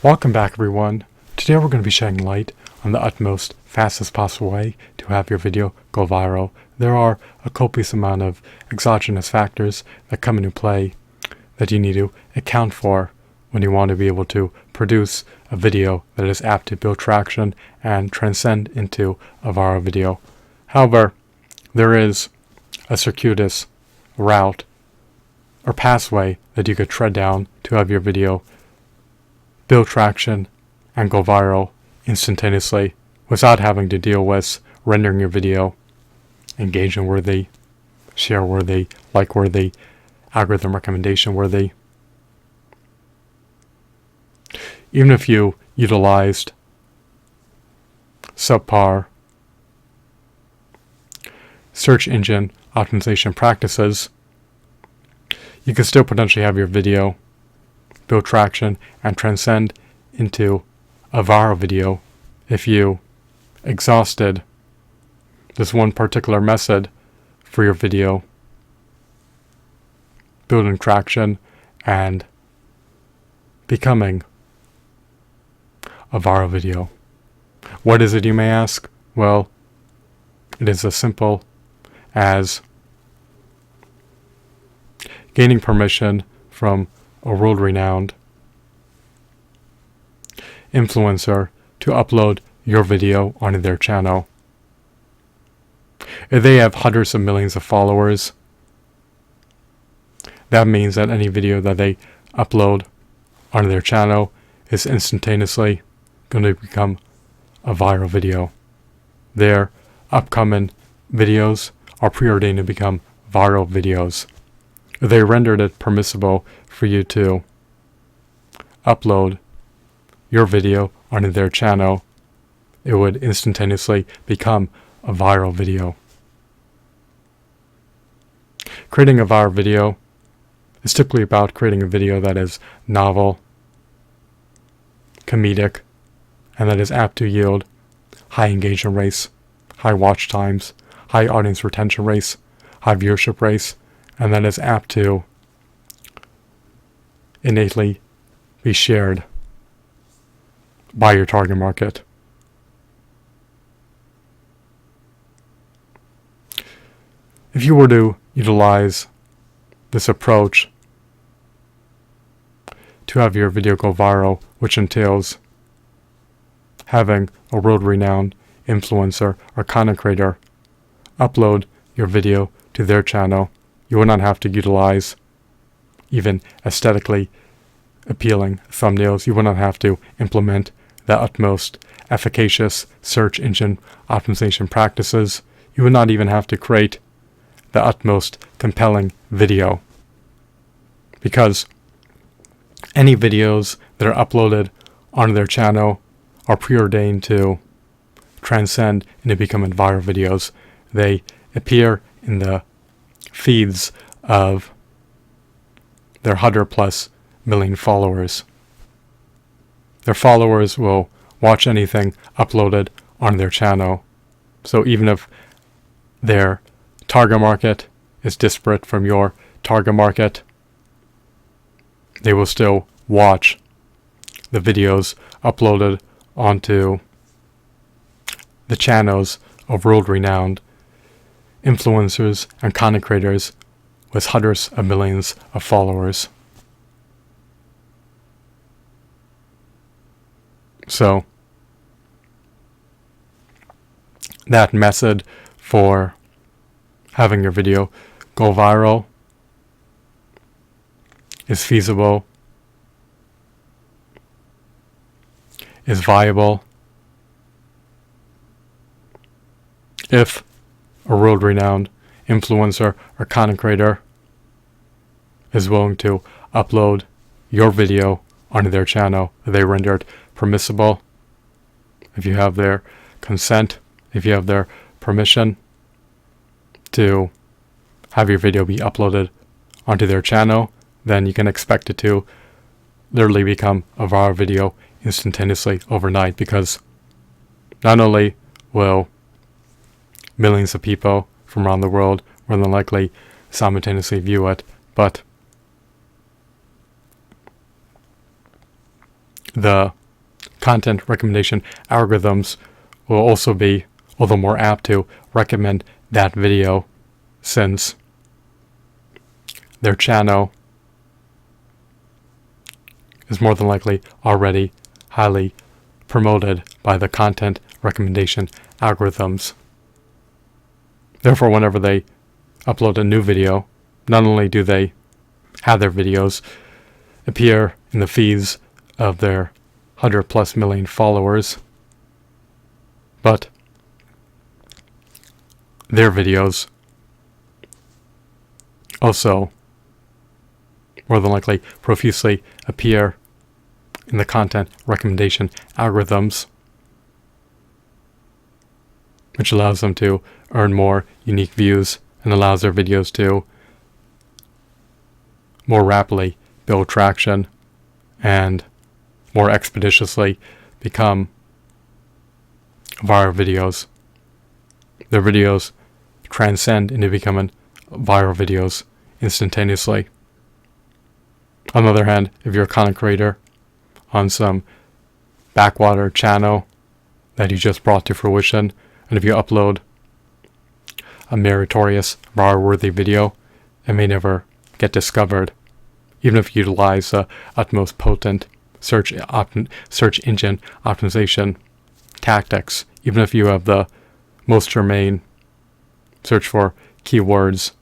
Welcome back, everyone. Today we're going to be shedding light on the utmost, fastest possible way to have your video go viral. There are a copious amount of exogenous factors that come into play that you need to account for when you want to be able to produce a video that is apt to build traction and transcend into a viral video. However, there is a circuitous route or pathway that you could tread down to have your video build traction and go viral instantaneously without having to deal with rendering your video engagement worthy, share worthy, like worthy, algorithm recommendation worthy. Even if you utilized subpar search engine optimization practices, you could still potentially have your video build traction and transcend into a viral video if you exhausted this one particular method for your video building traction and becoming a viral video. What is it, you may ask? Well, it is as simple as gaining permission from a world-renowned influencer to upload your video onto their channel. If they have hundreds of millions of followers, that means that any video that they upload onto their channel is instantaneously going to become a viral video. Their upcoming videos are preordained to become viral videos. If they rendered it permissible for you to upload your video onto their channel, it would instantaneously become a viral video. Creating a viral video is typically about creating a video that is novel, comedic, and that is apt to yield high engagement rates, high watch times, high audience retention rates, high viewership rates, and that is apt to innately be shared by your target market. If you were to utilize this approach to have your video go viral, which entails having a world-renowned influencer or content creator upload your video to their channel, you will not have to utilize even aesthetically appealing thumbnails. You will not have to implement the utmost efficacious search engine optimization practices. You will not even have to create the utmost compelling video, because any videos that are uploaded onto their channel are preordained to transcend into becoming viral videos. They appear in the feeds of their 100+ million followers. Their followers will watch anything uploaded on their channel. So even if their target market is disparate from your target market, they will still watch the videos uploaded onto the channels of world-renowned influencers and content creators with hundreds of millions of followers. So that method for having your video go viral is feasible, is viable, if a world-renowned influencer or content creator is willing to upload your video onto their channel. They render it permissible, if you have their consent, if you have their permission to have your video be uploaded onto their channel, then you can expect it to literally become a viral video instantaneously overnight, because not only will millions of people from around the world more than likely simultaneously view it, but The content recommendation algorithms will also be a little more apt to recommend that video, since their channel is more than likely already highly promoted by the content recommendation algorithms. Therefore, whenever they upload a new video, not only do they have their videos appear in the feeds of their 100+ million followers, but their videos also more than likely profusely appear in the content recommendation algorithms, which allows them to earn more unique views and allows their videos to more rapidly build traction and more expeditiously become viral videos. Their videos transcend into becoming viral videos instantaneously. On the other hand, if you're a content creator on some backwater channel that you just brought to fruition, and if you upload a meritorious, viral-worthy video, it may never get discovered, even if you utilize the utmost potent search engine optimization tactics, even if you have the most germane search for keywords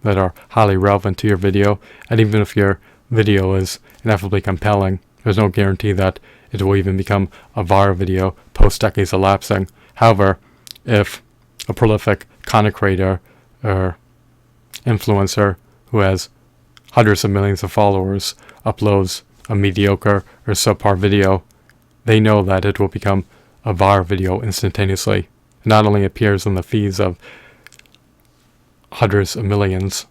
that are highly relevant to your video, and even if your video is ineffably compelling, there's no guarantee that it will even become a viral video post-decades elapsing. However, if a prolific content creator or influencer who has hundreds of millions of followers uploads a mediocre or subpar video, they know that it will become a viral video instantaneously. It not only appears in the feeds of hundreds of millions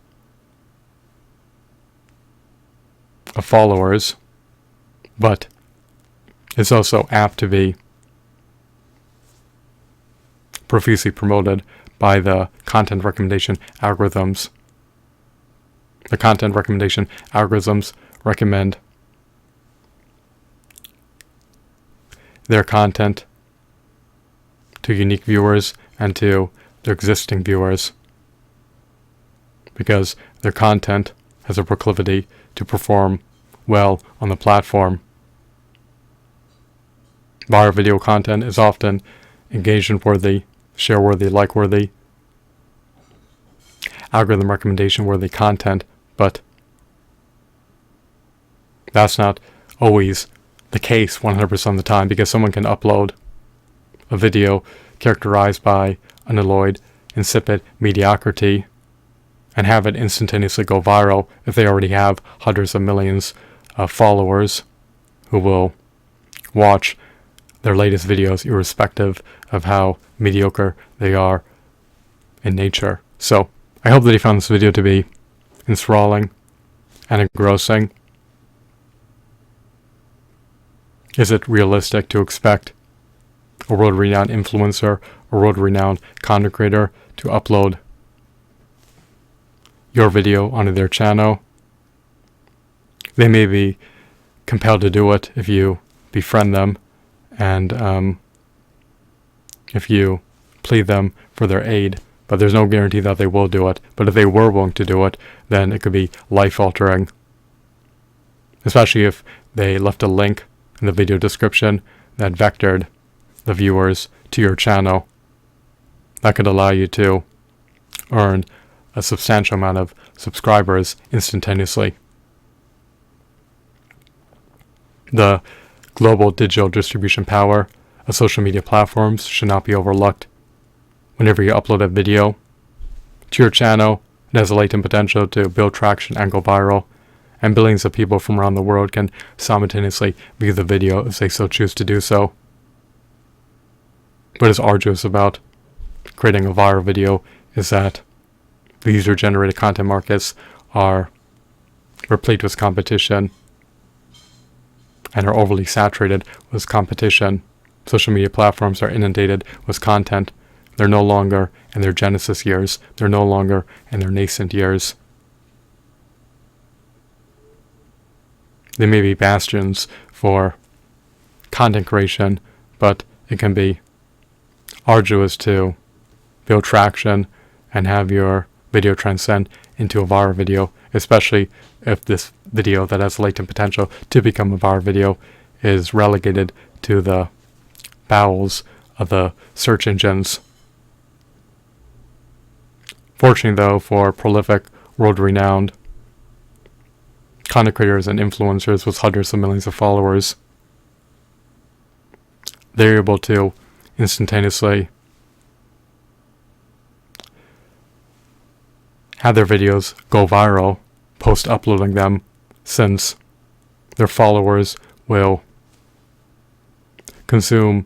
of followers, but it's also apt to be profusely promoted by the content recommendation algorithms. The content recommendation algorithms recommend their content to unique viewers and to their existing viewers, because their content has a proclivity to perform well on the platform. Viral video content is often engagement-worthy, share-worthy, like-worthy, algorithm recommendation-worthy content, but that's not always the case 100% of the time, because someone can upload a video characterized by unalloyed, insipid mediocrity and have it instantaneously go viral if they already have hundreds of millions of followers who will watch their latest videos irrespective of how mediocre they are in nature. So I hope that you found this video to be enthralling and engrossing. Is it realistic to expect a world-renowned influencer or world-renowned content creator to upload your video onto their channel? They may be compelled to do it if you befriend them and if you plead them for their aid, but there's no guarantee that they will do it. But if they were willing to do it, then it could be life-altering, especially if they left a link in the video description that vectored the viewers to your channel. That could allow you to earn a substantial amount of subscribers instantaneously. The global digital distribution power of social media platforms should not be overlooked. Whenever you upload a video to your channel, it has a latent potential to build traction and go viral, and billions of people from around the world can simultaneously view the video if they so choose to do so. What is arduous about creating a viral video is that the user-generated content markets are replete with competition and are overly saturated with competition. Social media platforms are inundated with content. They're no longer in their genesis years. They're no longer in their nascent years. They may be bastions for content creation, but it can be arduous to build traction and have your video transcend into a viral video, especially if this video that has latent potential to become a viral video is relegated to the bowels of the search engines. Fortunately, though, for prolific, world-renowned content creators and influencers with hundreds of millions of followers, they're able to instantaneously have their videos go viral post-uploading them, since their followers will consume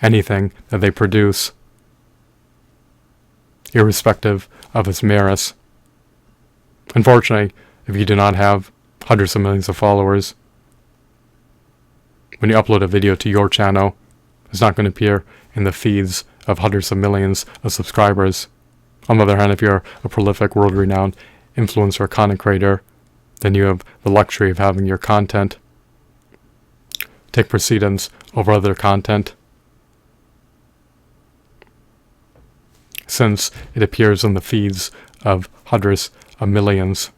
anything that they produce, irrespective of its merits. Unfortunately, if you do not have hundreds of millions of followers, when you upload a video to your channel, it's not going to appear in the feeds of hundreds of millions of subscribers. On the other hand, if you're a prolific, world-renowned influencer or content creator, then you have the luxury of having your content take precedence over other content, since it appears in the feeds of hundreds of millions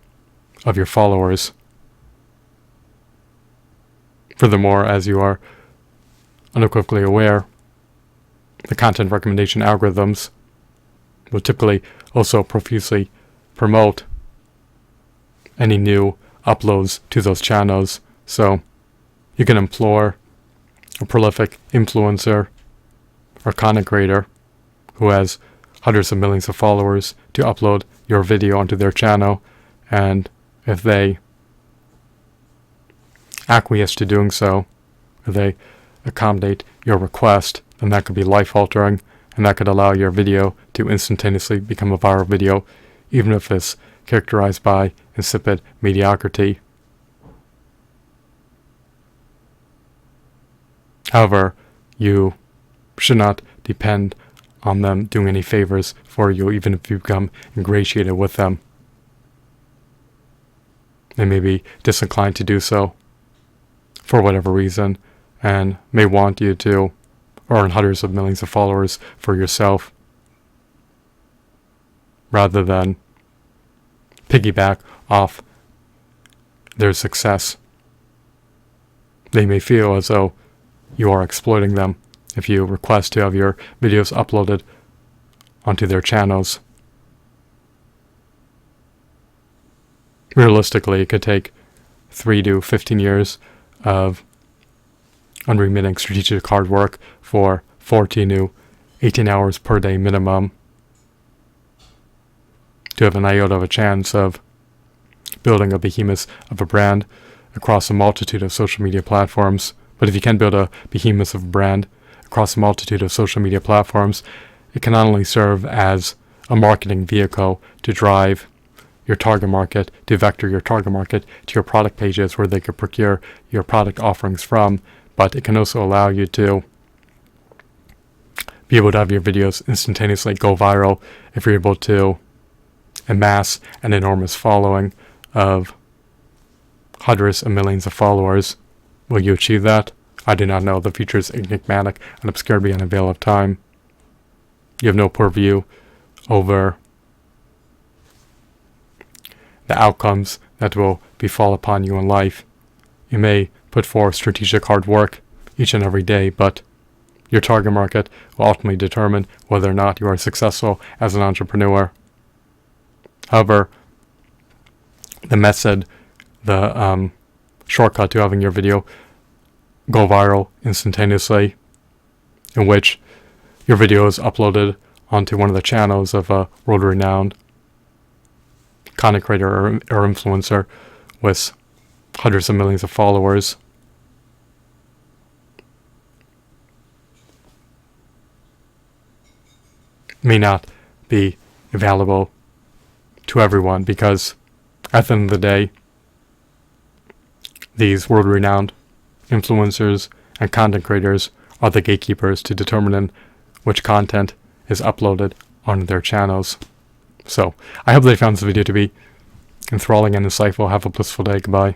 of your followers. Furthermore, as you are unequivocally aware, the content recommendation algorithms will typically also profusely promote any new uploads to those channels. So you can implore a prolific influencer or content creator who has hundreds of millions of followers to upload your video onto their channel, and if they acquiesce to doing so, if they accommodate your request, then that could be life-altering, and that could allow your video to instantaneously become a viral video, even if it's characterized by insipid mediocrity. However, you should not depend on them doing any favors for you, even if you become ingratiated with them. They may be disinclined to do so for whatever reason, and may want you to earn hundreds of millions of followers for yourself, rather than piggyback off their success. They may feel as though you are exploiting them if you request to have your videos uploaded onto their channels. Realistically, it could take 3 to 15 years of unremitting strategic hard work for 14 to 18 hours per day minimum to have an iota of a chance of building a behemoth of a brand across a multitude of social media platforms. But if you can build a behemoth of a brand across a multitude of social media platforms, it can not only serve as a marketing vehicle to drive your target market, to vector your target market to your product pages where they could procure your product offerings from, but it can also allow you to be able to have your videos instantaneously go viral if you're able to amass an enormous following of hundreds of millions of followers. Will you achieve that? I do not know. The future is enigmatic and obscure beyond a veil of time. You have no purview over the outcomes that will befall upon you in life. You may put forth strategic hard work each and every day, but your target market will ultimately determine whether or not you are successful as an entrepreneur. However, the method, the shortcut to having your video go viral instantaneously, in which your video is uploaded onto one of the channels of a world-renowned content creator or influencer with hundreds of millions of followers, may not be available to everyone, because at the end of the day, these world-renowned influencers and content creators are the gatekeepers to determining which content is uploaded on their channels. So, I hope they found this video to be enthralling and insightful. Have a blissful day. Goodbye.